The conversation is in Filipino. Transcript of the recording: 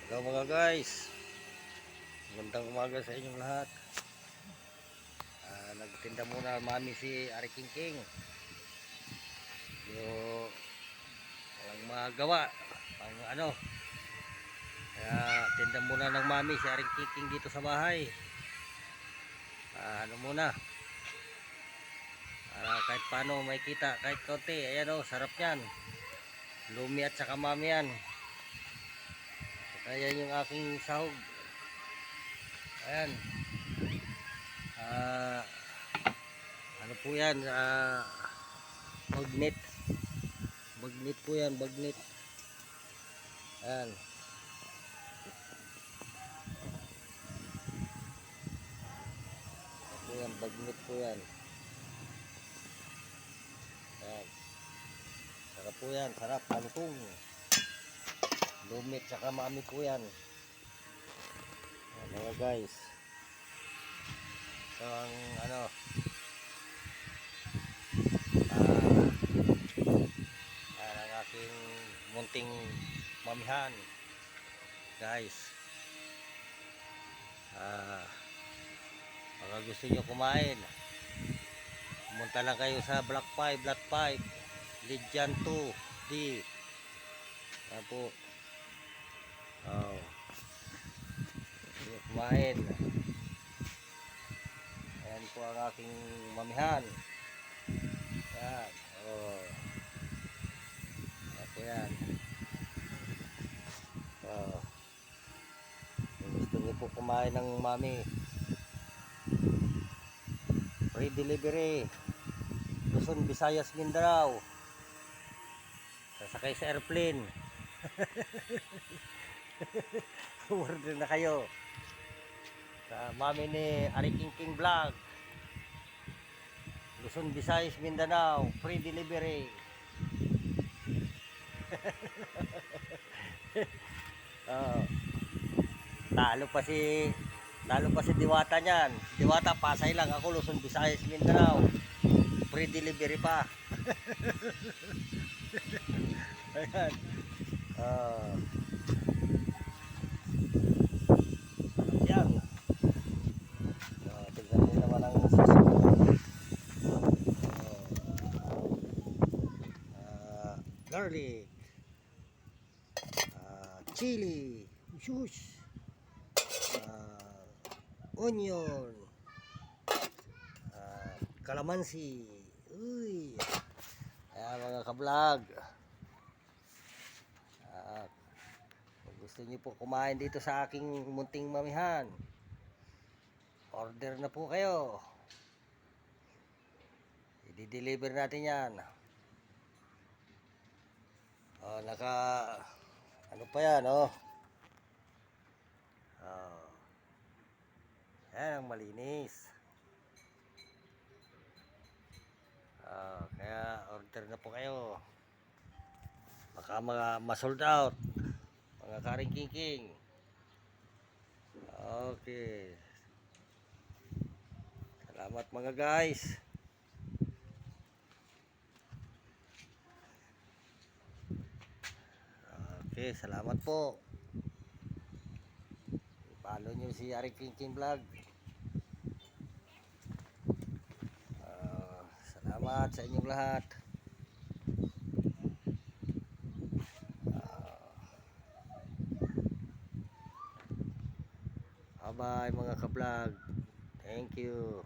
Hello mga guys, magandang umaga sa inyong lahat. Nagtinda muna mami si Ari King King. Yung walang magawa pang ano, kaya tinda muna ng mami si Ari King King dito sa bahay. Ano muna, kahit paano may kita kahit konti. Ayan o, sarap yan, lumi at saka mami yan. Kaya yung aking sahog. Ayan, ano po yan, bagnet po yan, bagnet. Ayan, po yan, bagnet po yan. Ayan, sarap po yan, sarap, malutong, lumit saka mami po yan. Ayan, mga guys, so ang ano, ang aking munting mamihan guys. Baka gusto nyo kumain, pumunta lang kayo sa Block 5, Lot 5, Lidyan 2D. Ayan po, kumain. Ayan po ang aking mamihan. Ayan, ayan po yan. Kung gusto niyo po kumain ng mami, free delivery, Luzon, Visayas, Mindanao. Sasakay sa airplane. Order na kayo sa mami ni Ari King King Vlog, Luzon, Visayas, Mindanao, free delivery. Talo pa si Diwata niyan. Diwata Pasay lang, ako Luzon, Visayas, Mindanao, free delivery pa. Ayan. Yan. Tignan nyo naman ang susunod. Garlic, chili, juice, onion, calamansi. Uy, ayan mga ka-vlog. Kung gusto niyo po kumain dito sa aking munting mamihan, order na po kayo, i-deliver natin yan. Naka ano pa yan, ayan ang malinis. Kaya order na po kayo, baka ma-sold out mga Karing King King. Okay, salamat mga guys. Okay, salamat po. Follow nyo si Ari King King Vlog. Salamat sa inyong lahat. Bye bye mga ka-vlog. Thank you.